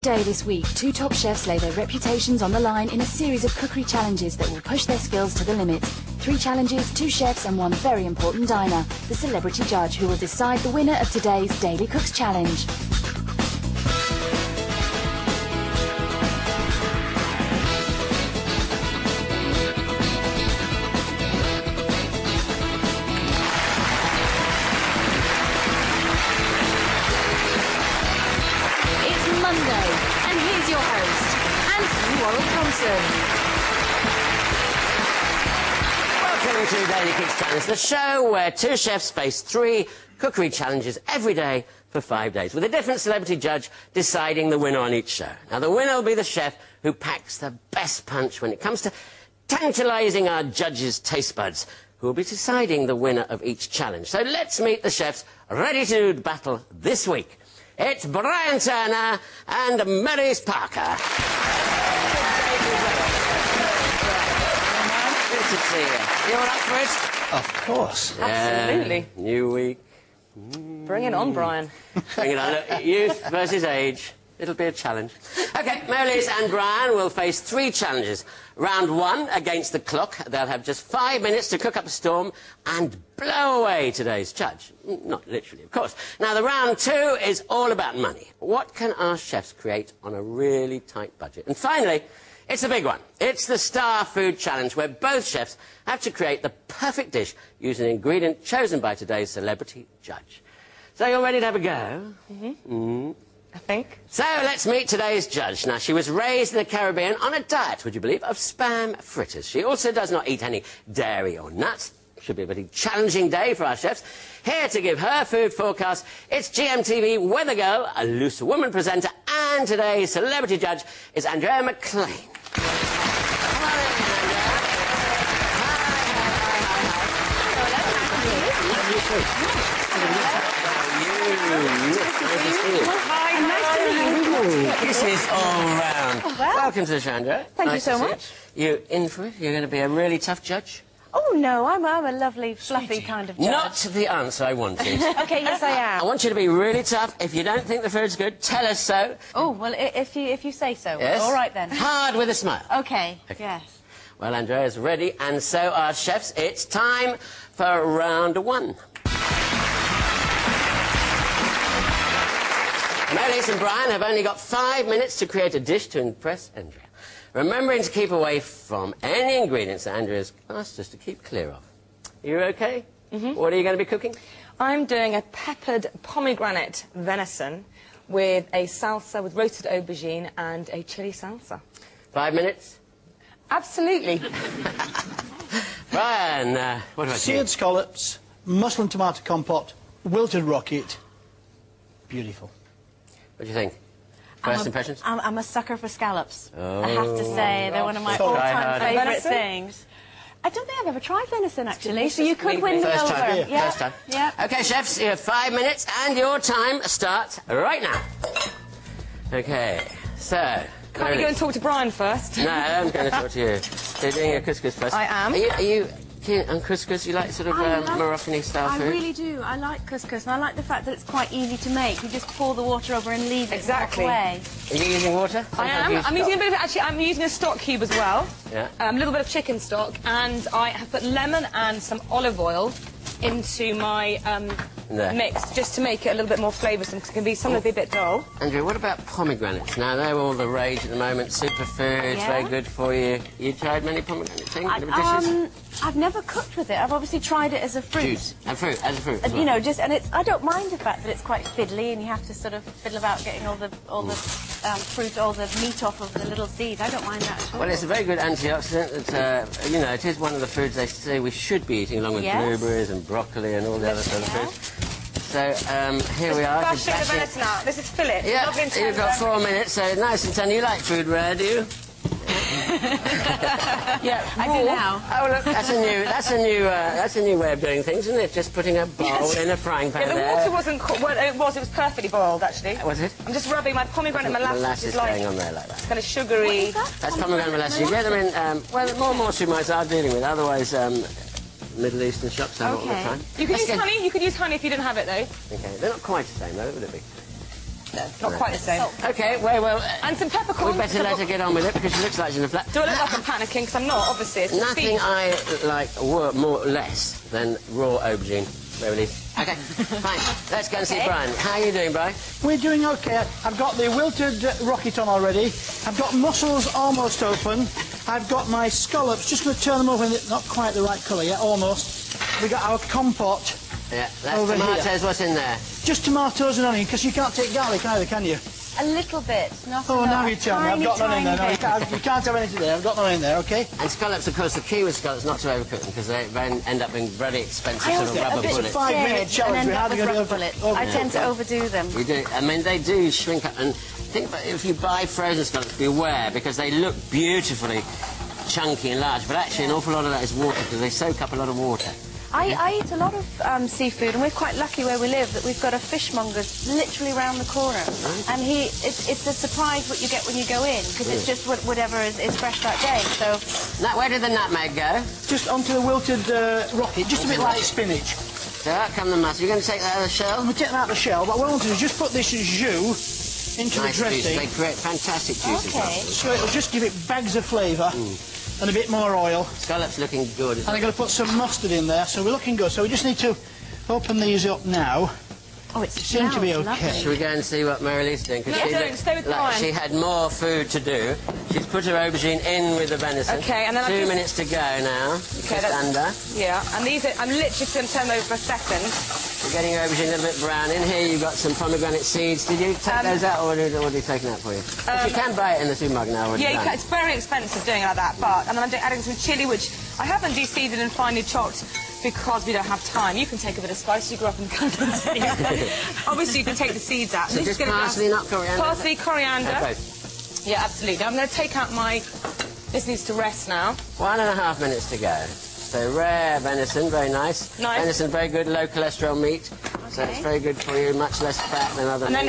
Day this week, two top chefs lay their reputations on the line in a series of cookery challenges that will push their skills to the limit. 3 challenges, 2 chefs and 1 very important diner, the celebrity judge who will decide the winner of today's Daily Cooks Challenge. Monday, and here's your host, Anthony Warrell-Thompson. Welcome to Daily Cooks Challenge, the show where 2 chefs face 3 cookery challenges every day for 5 days, with a different celebrity judge deciding the winner on each show. Now, the winner will be the chef who packs the best punch when it comes to tantalising our judges' taste buds, who will be deciding the winner of each challenge. So let's meet the chefs ready to battle this week. It's Brian Turner and Maryse Parker. Good to see you. You all up for it? Of course. Absolutely. New week. Bring it on, Brian. Bring it on. Look, youth versus age. It'll be a challenge. OK, Maryse and Brian will face 3 challenges. Round 1, against the clock. They'll have just 5 minutes to cook up a storm and blow away today's judge. Not literally, of course. Now, the round 2 is all about money. What can our chefs create on a really tight budget? And finally, it's a big one. It's the Star Food Challenge, where both chefs have to create the perfect dish using an ingredient chosen by today's celebrity judge. So you're ready to have a go? I think. So let's meet today's judge. Now, she was raised in the Caribbean on a diet, would you believe, of spam fritters. She also does not eat any dairy or nuts. Should be a very challenging day for our chefs. Here to give her food forecast, it's GMTV weather girl, a loose woman presenter, and today's celebrity judge is Andrea McLean. Come on in, Hi, nice to meet you. This is all round. Oh, well. Welcome to the show, Andrea. Thank you so much. You in for it? You're going to be a really tough judge? Oh, no, I'm a lovely, fluffy kind of judge. Not the answer I wanted. OK, yes, I am. I want you to be really tough. If you don't think the food's good, tell us so. Oh, well, if you say so. Yes? All right, then. Hard with a smile. OK, yes. Well, Andrea's ready, and so are chefs. It's time for round 1. Maryse and Brian have only got 5 minutes to create a dish to impress Andrea, remembering to keep away from any ingredients that Andrea's asked us to keep clear of. Are you OK? What are you going to be cooking? I'm doing a peppered pomegranate venison with a salsa with roasted aubergine and a chili salsa. 5 minutes? Absolutely. Brian, what about you? Seared scallops, muslin tomato compote, wilted rocket. Beautiful. What do you think? First impressions? I'm a sucker for scallops. Oh. I have to say, they're one of my So all-time favourite venison? things. I don't think I've ever tried venison, actually, so you could win me First over. time. Yeah. First time. Yeah. OK, chefs, you have 5 minutes, and your time starts right now. OK, so... Can't you go and talk to Brian first? No, I'm going to talk to you. So you're doing your couscous first. I am. Are you keen on couscous? You like sort of Moroccan-y style food? I really do. I like couscous, and I like the fact that it's quite easy to make. You just pour the water over and leave it Exactly. away. Are you using water? I am. I'm using a bit of... Actually, I'm using a stock cube as well. Yeah. A little bit of chicken stock, and I have put lemon and some olive oil into my mix, just to make it a little bit more flavoursome, because it can be sometimes a bit dull. Andrew, what about pomegranates? Now, they're all the rage at the moment. Superfoods, Yeah. very good for you. You tried many pomegranate things, dishes? I've never cooked with it. I've obviously tried it as a fruit. Juice. And fruit, as a fruit. as You well. know, and I don't mind the fact that it's quite fiddly, and you have to sort of fiddle about getting all the fruit, all the meat off of the little seeds. I don't mind that at all. Well, it's a very good antioxidant. That, you know, it is one of the foods they say we should be eating, along with Yes. blueberries and broccoli and all the other sort of Yeah. foods. So, here we are. First shake the venison out. This is fillet. Yeah, Lovely and you've got tender. 4 minutes, so nice and tender. You like food rare, do you? Yeah, I do now. Oh, look, that's a new way of doing things, isn't it? Just putting a bowl in a frying pan Yeah, the there. water wasn't... Well, it was perfectly boiled, actually. Was it? I'm just rubbing my pomegranate molasses, which is like going on there like that. kind of sugary. That's pomegranate molasses. You get them in, well, more and more supermarkets are dealing with. Otherwise, Middle Eastern shops have it all the time. You could Let's use get- honey. You could use honey if you didn't have it, though. Okay, they're not quite the same, though, would it be? No, not quite the same. OK, well... And some peppercorns. We'd better let her get on with it, because she looks like she's in a flat. Do I look like I'm panicking? Because I'm not, obviously. It's Nothing beef. I like more less than raw aubergine. Really. OK, fine. Let's go and see Brian. How are you doing, Brian? We're doing OK. I've got the wilted rocket on already. I've got mussels almost open. I've got my scallops. Just going to turn them over. Not quite the right colour yet, almost. We got our compote. Yeah, that's over tomatoes. here. What's in there? Just tomatoes and onion, because you can't take garlic either, can you? A little bit, not Oh, enough. now you tell me. I've got none in there. No, you can't have anything there. I've got none in there, OK? And scallops, of course, the key with scallops is not to overcook them, because they then end up being very expensive I sort of also rubber a bit bullets. Five minute challenge. and We're end up hardly with gonna rubber be able to- bullets. I tend to overdo them. You do. I mean, they do shrink up. And think about if you buy frozen scallops, beware, because they look beautifully chunky and large, but actually an awful lot of that is water, because they soak up a lot of water. I eat a lot of seafood, and we're quite lucky where we live that we've got a fishmonger's literally round the corner. And it's a surprise what you get when you go in, because it's just whatever is fresh that day. So Now, where did the nutmeg go? Just onto the wilted rocket, just a bit like spinach. So out come the mustard. You're going to take that out of the shell? I'm going to take that out of the shell, but what I want to do is just put this jus into Nice the juice. dressing. They create fantastic juices. okay. So it'll just give it bags of flavour and a bit more oil. Scallops looking good. And I'm going to put some mustard in there, so we're looking good. So we just need to open these up now. oh, it Seem to be smells okay. lovely. Should we go and see what Marilee's doing? 'Cause Yeah, she don't looked stay with like Brian. she had more food to do. She's put her aubergine in with the venison. Okay, and then I've 2 just- minutes to go now. Just that's- under. Yeah, and these are... I'm literally going to turn them over for a second. You're getting your aubergine a little bit brown. In here you've got some pomegranate seeds. Did you take those out, or did you take them out for you? But you can buy it in the supermarket now. already Yeah, you done. can, it's very expensive doing it like that, but... And then I'm adding some chilli, which I haven't de-seeded and finely chopped because we don't have time. You can take a bit of spice. You grew up in the country. Obviously, you can take the seeds out. So This is just gonna be parsley, not coriander? Parsley, coriander. Okay. Yeah, absolutely. I'm going to take out my... This needs to rest now. 1.5 minutes to go. So rare venison, very nice. Nice. Venison, very good, low cholesterol meat. So it's very good for you, much less fat than other And then meat.